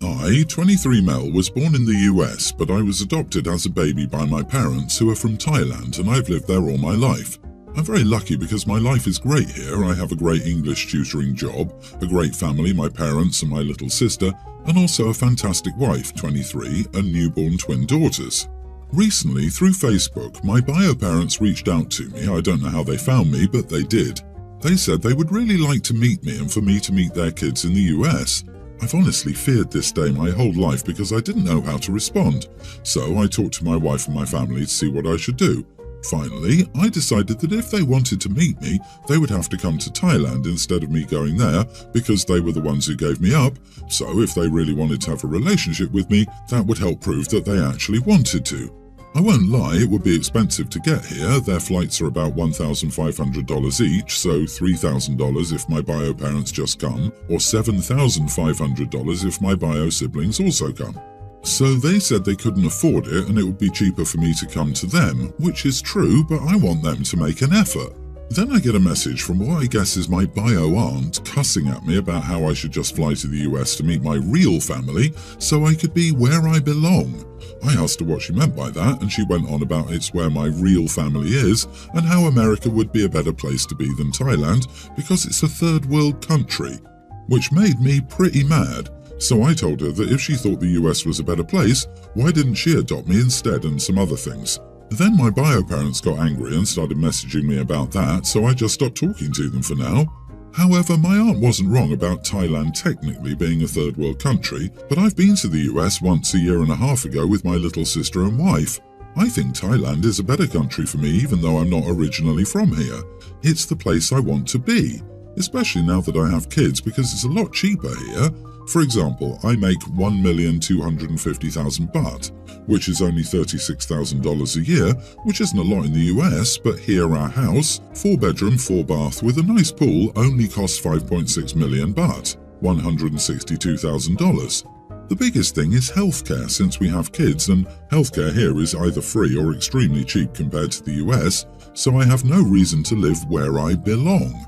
I, 23 Mel, was born in the US, but I was adopted as a baby by my parents who are from Thailand, and I've lived there all my life. I'm very lucky because my life is great here. I have a great English tutoring job, a great family, my parents and my little sister, and also a fantastic wife, 23, and newborn twin daughters. Recently, through Facebook, my bio parents reached out to me. I don't know how they found me, but they did. They said they would really like to meet me and for me to meet their kids in the US. I've honestly feared this day my whole life because I didn't know how to respond. So I talked to my wife and my family to see what I should do. Finally, I decided that if they wanted to meet me, they would have to come to Thailand instead of me going there because they were the ones who gave me up. So if they really wanted to have a relationship with me, that would help prove that they actually wanted to. I won't lie, it would be expensive to get here. Their flights are about $1,500 each, so $3,000 if my bio parents just come, or $7,500 if my bio siblings also come. So they said they couldn't afford it and it would be cheaper for me to come to them, which is true, but I want them to make an effort. Then I get a message from what I guess is my bio aunt cussing at me about how I should just fly to the US to meet my real family so I could be where I belong. I asked her what she meant by that, and she went on about it's where my real family is and how America would be a better place to be than Thailand because it's a third world country, which made me pretty mad. So I told her that if she thought the US was a better place, why didn't she adopt me instead and some other things. Then my bio parents got angry and started messaging me about that, so I just stopped talking to them for now. However, my aunt wasn't wrong about Thailand technically being a third world country, but I've been to the US once a year and a half ago with my little sister and wife. I think Thailand is a better country for me even though I'm not originally from here. It's the place I want to be, especially now that I have kids because it's a lot cheaper here. For example, I make $1,250,000 baht, which is only $36,000 a year, which isn't a lot in the US, but here our house, 4-bedroom, 4-bath with a nice pool, only costs 5.6 million baht, $162,000. The biggest thing is healthcare since we have kids, and healthcare here is either free or extremely cheap compared to the US, so I have no reason to live where I belong.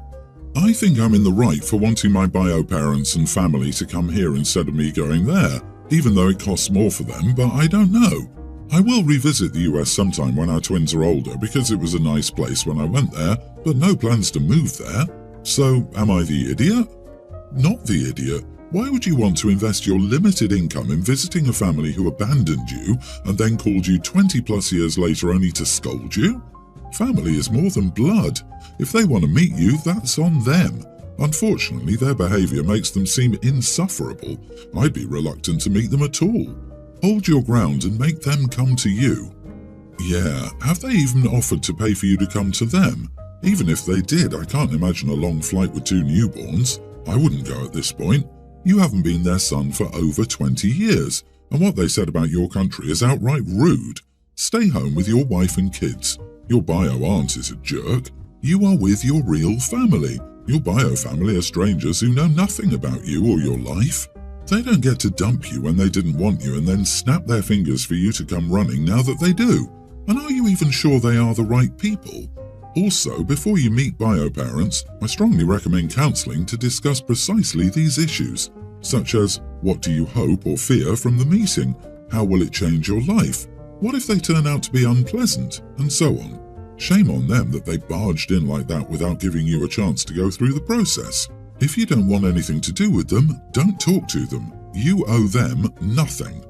I think I'm in the right for wanting my bio parents and family to come here instead of me going there, even though it costs more for them, but I don't know. I will revisit the US sometime when our twins are older because it was a nice place when I went there, but no plans to move there. So, am I the idiot? Not the idiot. Why would you want to invest your limited income in visiting a family who abandoned you and then called you 20 plus years later only to scold you? Family is more than blood. If they want to meet you, that's on them. Unfortunately, their behavior makes them seem insufferable. I'd be reluctant to meet them at all. Hold your ground and make them come to you. Yeah, have they even offered to pay for you to come to them? Even if they did, I can't imagine a long flight with 2 newborns. I wouldn't go at this point. You haven't been their son for over 20 years, and what they said about your country is outright rude. Stay home with your wife and kids. Your bio aunt is a jerk. You are with your real family. Your bio family are strangers who know nothing about you or your life. They don't get to dump you when they didn't want you and then snap their fingers for you to come running now that they do. And are you even sure they are the right people? Also, before you meet bio parents, I strongly recommend counselling to discuss precisely these issues, such as what do you hope or fear from the meeting? How will it change your life? What if they turn out to be unpleasant? And so on. Shame on them that they barged in like that without giving you a chance to go through the process. If you don't want anything to do with them, don't talk to them. You owe them nothing.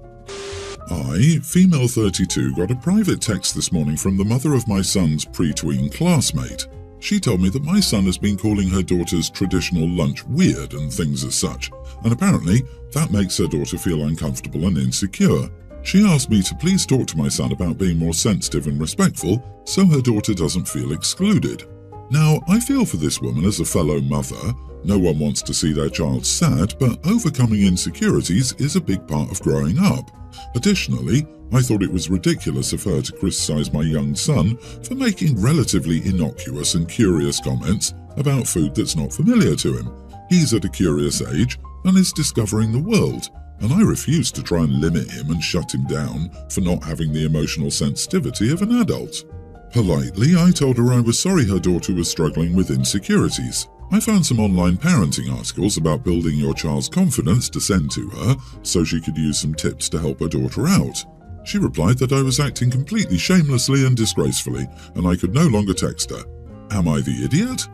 I, female 32, got a private text this morning from the mother of my son's pre-tween classmate. She told me that my son has been calling her daughter's traditional lunch weird and things as such, and apparently that makes her daughter feel uncomfortable and insecure. She asked me to please talk to my son about being more sensitive and respectful so her daughter doesn't feel excluded. Now, I feel for this woman as a fellow mother. No one wants to see their child sad, but overcoming insecurities is a big part of growing up. Additionally, I thought it was ridiculous of her to criticize my young son for making relatively innocuous and curious comments about food that's not familiar to him. He's at a curious age and is discovering the world, and I refuse to try and limit him and shut him down for not having the emotional sensitivity of an adult. Politely, I told her I was sorry her daughter was struggling with insecurities. I found some online parenting articles about building your child's confidence to send to her so she could use some tips to help her daughter out. She replied that I was acting completely shamelessly and disgracefully, and I could no longer text her. Am I the idiot?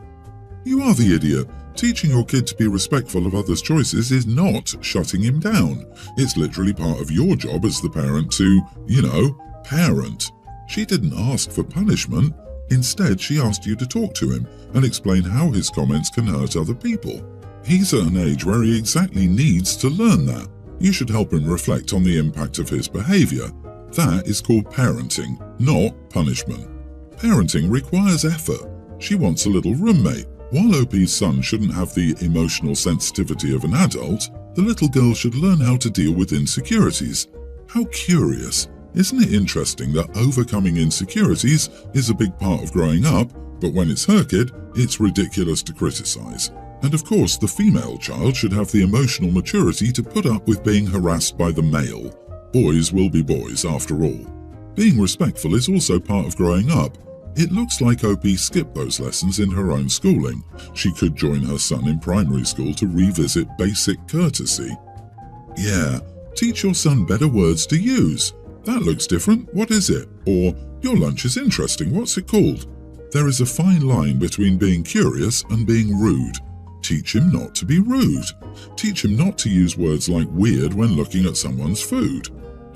You are the idiot. Teaching your kid to be respectful of others' choices is not shutting him down. It's literally part of your job as the parent to, parent. She didn't ask for punishment. Instead, she asked you to talk to him and explain how his comments can hurt other people. He's at an age where he exactly needs to learn that. You should help him reflect on the impact of his behavior. That is called parenting, not punishment. Parenting requires effort. She wants a little roommate. While OP's son shouldn't have the emotional sensitivity of an adult, the little girl should learn how to deal with insecurities. How curious. Isn't it interesting that overcoming insecurities is a big part of growing up, but when it's her kid, it's ridiculous to criticize. And of course, the female child should have the emotional maturity to put up with being harassed by the male. Boys will be boys after all. Being respectful is also part of growing up. It looks like OP skipped those lessons in her own schooling. She could join her son in primary school to revisit basic courtesy. Yeah, teach your son better words to use. That looks different, what is it? Or, your lunch is interesting, what's it called? There is a fine line between being curious and being rude. Teach him not to be rude. Teach him not to use words like weird when looking at someone's food.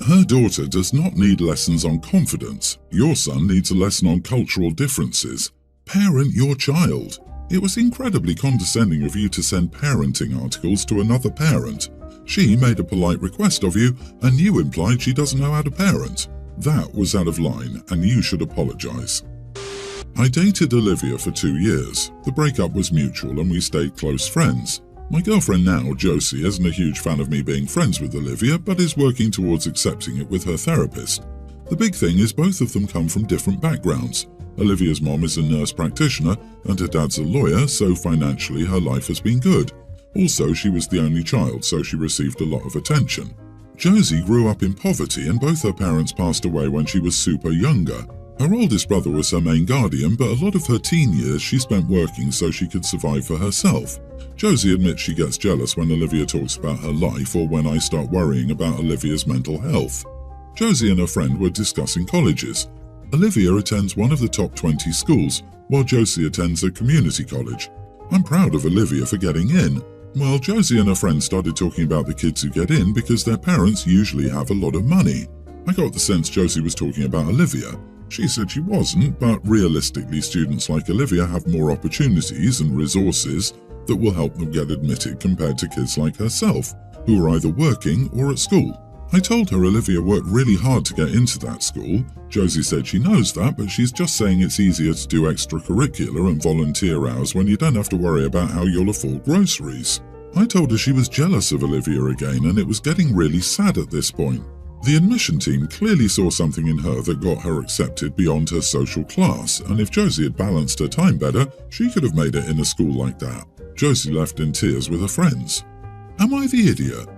Her daughter does not need lessons on confidence. Your son needs a lesson on cultural differences. Parent your child. It was incredibly condescending of you to send parenting articles to another parent. She made a polite request of you, and you implied she doesn't know how to parent. That was out of line, and you should apologize. I dated Olivia for 2 years. The breakup was mutual, and we stayed close friends. My girlfriend now, Josie, isn't a huge fan of me being friends with Olivia, but is working towards accepting it with her therapist. The big thing is both of them come from different backgrounds. Olivia's mom is a nurse practitioner, and her dad's a lawyer, so financially her life has been good. Also, she was the only child, so she received a lot of attention. Josie grew up in poverty, and both her parents passed away when she was super younger. Her oldest brother was her main guardian, but a lot of her teen years she spent working so she could survive for herself. Josie admits she gets jealous when Olivia talks about her life or when I start worrying about Olivia's mental health. Josie and her friend were discussing colleges. Olivia attends one of the top 20 schools, while Josie attends a community college. I'm proud of Olivia for getting in. Well, Josie and her friend started talking about the kids who get in because their parents usually have a lot of money. I got the sense Josie was talking about Olivia. She said she wasn't, but realistically students like Olivia have more opportunities and resources that will help them get admitted compared to kids like herself, who are either working or at school. I told her Olivia worked really hard to get into that school. Josie said she knows that, but she's just saying it's easier to do extracurricular and volunteer hours when you don't have to worry about how you'll afford groceries. I told her she was jealous of Olivia again, and it was getting really sad at this point. The admission team clearly saw something in her that got her accepted beyond her social class, and if Josie had balanced her time better, she could have made it in a school like that. Josie left in tears with her friends. Am I the idiot?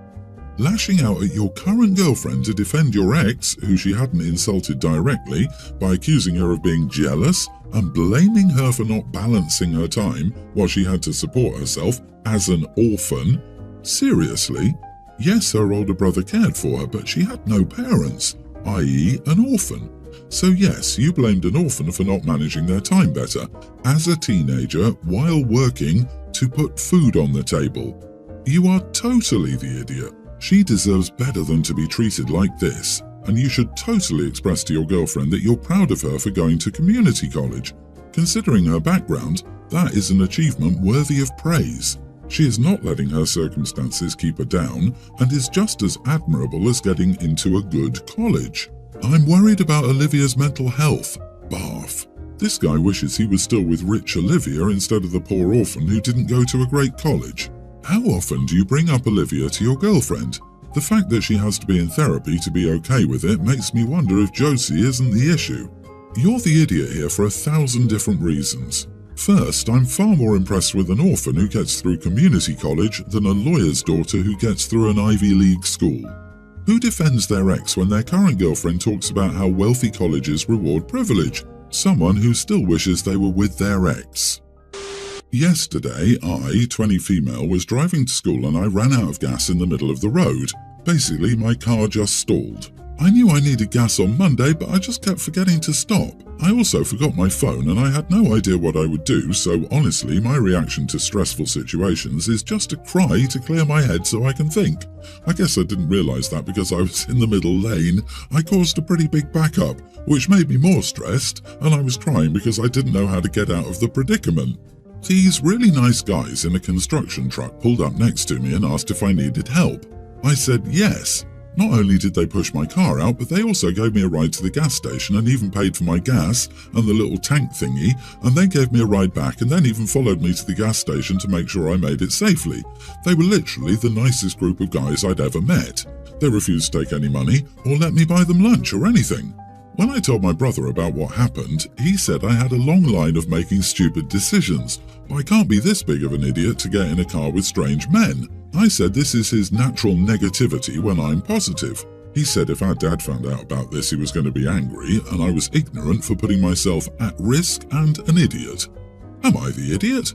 Lashing out at your current girlfriend to defend your ex, who she hadn't insulted directly, by accusing her of being jealous and blaming her for not balancing her time while she had to support herself as an orphan? Seriously? Yes, her older brother cared for her, but she had no parents, i.e. an orphan. So yes, you blamed an orphan for not managing their time better, as a teenager while working to put food on the table. You are totally the idiot. She deserves better than to be treated like this, and you should totally express to your girlfriend that you're proud of her for going to community college. Considering her background, that is an achievement worthy of praise. She is not letting her circumstances keep her down and is just as admirable as getting into a good college. I'm worried about Olivia's mental health. Barf. This guy wishes he was still with rich Olivia instead of the poor orphan who didn't go to a great college. How often do you bring up Olivia to your girlfriend? The fact that she has to be in therapy to be okay with it makes me wonder if Josie isn't the issue. You're the idiot here for 1,000 different reasons. First, I'm far more impressed with an orphan who gets through community college than a lawyer's daughter who gets through an Ivy League school. Who defends their ex when their current girlfriend talks about how wealthy colleges reward privilege? Someone who still wishes they were with their ex. Yesterday, I, 20 female, was driving to school and I ran out of gas in the middle of the road. Basically, my car just stalled. I knew I needed gas on Monday, but I just kept forgetting to stop. I also forgot my phone and I had no idea what I would do, so honestly, my reaction to stressful situations is just to cry to clear my head so I can think. I guess I didn't realise that because I was in the middle lane, I caused a pretty big backup, which made me more stressed, and I was crying because I didn't know how to get out of the predicament. These really nice guys in a construction truck pulled up next to me and asked if I needed help. I said yes. Not only did they push my car out, but they also gave me a ride to the gas station and even paid for my gas and the little tank thingy, and then gave me a ride back and then even followed me to the gas station to make sure I made it safely. They were literally the nicest group of guys I'd ever met. They refused to take any money or let me buy them lunch or anything. When I told my brother about what happened, he said I had a long line of making stupid decisions. I can't be this big of an idiot to get in a car with strange men. I said this is his natural negativity when I'm positive. He said if our dad found out about this he was going to be angry and I was ignorant for putting myself at risk and an idiot. Am I the idiot?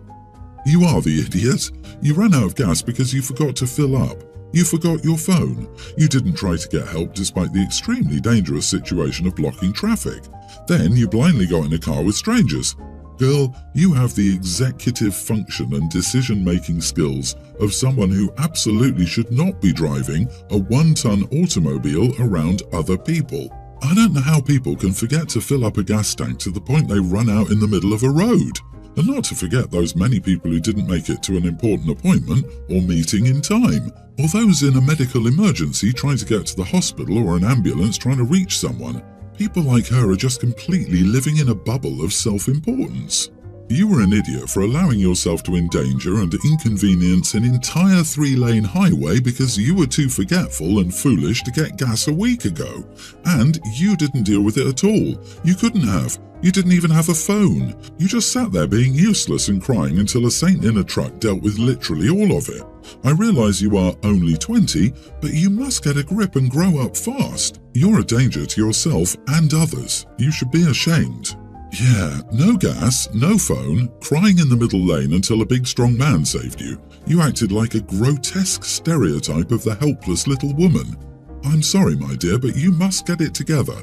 You are the idiot. You ran out of gas because you forgot to fill up. You forgot your phone. You didn't try to get help despite the extremely dangerous situation of blocking traffic. Then you blindly got in a car with strangers. Girl, you have the executive function and decision-making skills of someone who absolutely should not be driving a 1-ton automobile around other people. I don't know how people can forget to fill up a gas tank to the point they run out in the middle of a road. And not to forget those many people who didn't make it to an important appointment or meeting in time, or those in a medical emergency trying to get to the hospital or an ambulance trying to reach someone. People like her are just completely living in a bubble of self-importance. You were an idiot for allowing yourself to endanger and inconvenience an entire 3-lane highway because you were too forgetful and foolish to get gas a week ago. And you didn't deal with it at all. You couldn't have. You didn't even have a phone. You just sat there being useless and crying until a saint in a truck dealt with literally all of it. I realize you are only 20, but you must get a grip and grow up fast. You're a danger to yourself and others. You should be ashamed. Yeah, no gas, no phone, crying in the middle lane until a big strong man saved you. You acted like a grotesque stereotype of the helpless little woman. I'm sorry, my dear, but you must get it together.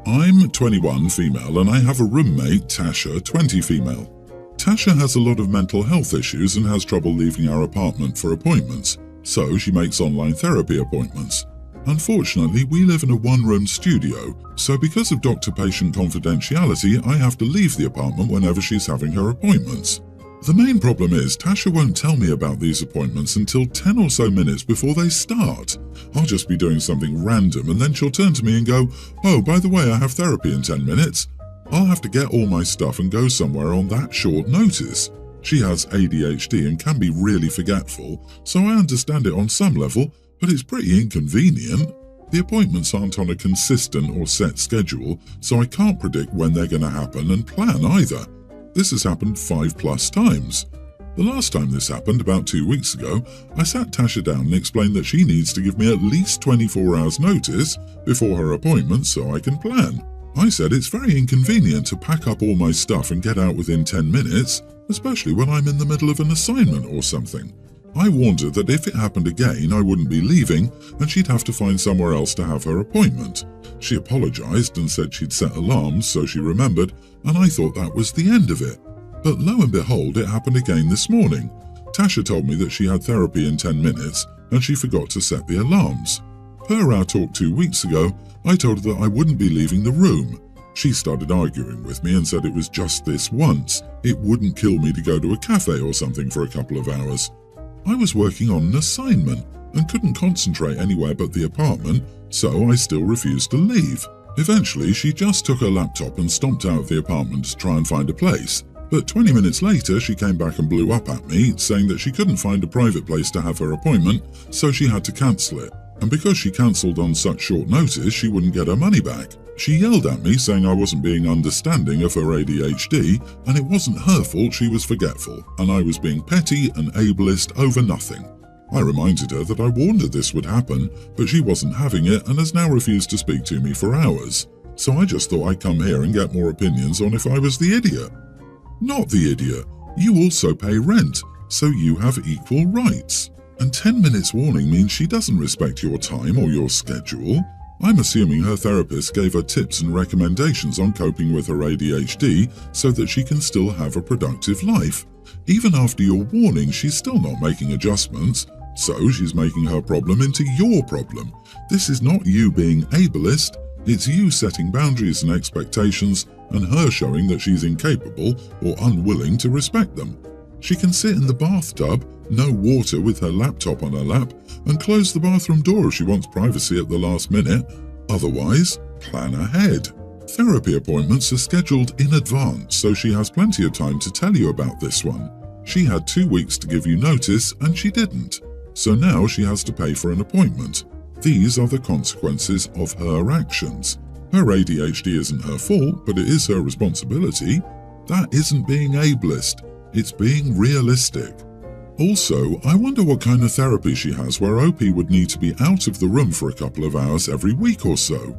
I'm 21 female and I have a roommate, Tasha, 20 female. Tasha has a lot of mental health issues and has trouble leaving our apartment for appointments, so she makes online therapy appointments. Unfortunately, we live in a one-room studio, so because of doctor-patient confidentiality, I have to leave the apartment whenever she's having her appointments. The main problem is Tasha won't tell me about these appointments until 10 or so minutes before they start. I'll just be doing something random and then she'll turn to me and go, "Oh, by the way, I have therapy in 10 minutes. I'll have to get all my stuff and go somewhere on that short notice. She has ADHD and can be really forgetful, so I understand it on some level, but it's pretty inconvenient. The appointments aren't on a consistent or set schedule, so I can't predict when they're going to happen and plan either. This has happened 5+ times. The last time this happened, about 2 weeks ago, I sat Tasha down and explained that she needs to give me at least 24 hours notice before her appointment so I can plan. I said it's very inconvenient to pack up all my stuff and get out within 10 minutes, especially when I'm in the middle of an assignment or something. I warned her that if it happened again, I wouldn't be leaving and she'd have to find somewhere else to have her appointment. She apologized and said she'd set alarms so she remembered, and I thought that was the end of it. But lo and behold, it happened again this morning. Tasha told me that she had therapy in 10 minutes and she forgot to set the alarms. Per our talk 2 weeks ago, I told her that I wouldn't be leaving the room. She started arguing with me and said it was just this once. It wouldn't kill me to go to a cafe or something for a couple of hours. I was working on an assignment and couldn't concentrate anywhere but the apartment, so I still refused to leave. Eventually, she just took her laptop and stomped out of the apartment to try and find a place. But 20 minutes later, she came back and blew up at me, saying that she couldn't find a private place to have her appointment, so she had to cancel it. And because she cancelled on such short notice, she wouldn't get her money back. She yelled at me, saying I wasn't being understanding of her ADHD, and it wasn't her fault she was forgetful, and I was being petty and ableist over nothing. I reminded her that I warned her this would happen, but she wasn't having it and has now refused to speak to me for hours. So I just thought I'd come here and get more opinions on if I was the idiot. Not the idiot. You also pay rent, so you have equal rights. And 10 minutes warning means she doesn't respect your time or your schedule. I'm assuming her therapist gave her tips and recommendations on coping with her ADHD so that she can still have a productive life. Even after your warning, she's still not making adjustments, so she's making her problem into your problem. This is not you being ableist, it's you setting boundaries and expectations and her showing that she's incapable or unwilling to respect them. She can sit in the bathtub, no water, with her laptop on her lap, and close the bathroom door if she wants privacy at the last minute. Otherwise, plan ahead. Therapy appointments are scheduled in advance, so she has plenty of time to tell you about this one. She had 2 weeks to give you notice, and she didn't. So now she has to pay for an appointment. These are the consequences of her actions. Her ADHD isn't her fault, but it is her responsibility. That isn't being ableist. It's being realistic. Also, I wonder what kind of therapy she has where OP would need to be out of the room for a couple of hours every week or so.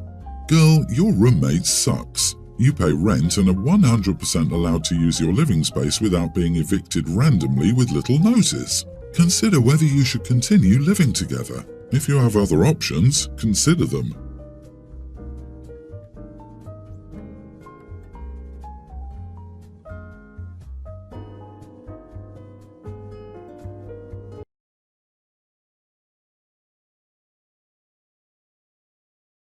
Girl, your roommate sucks. You pay rent and are 100% allowed to use your living space without being evicted randomly with little notice. Consider whether you should continue living together. If you have other options, consider them.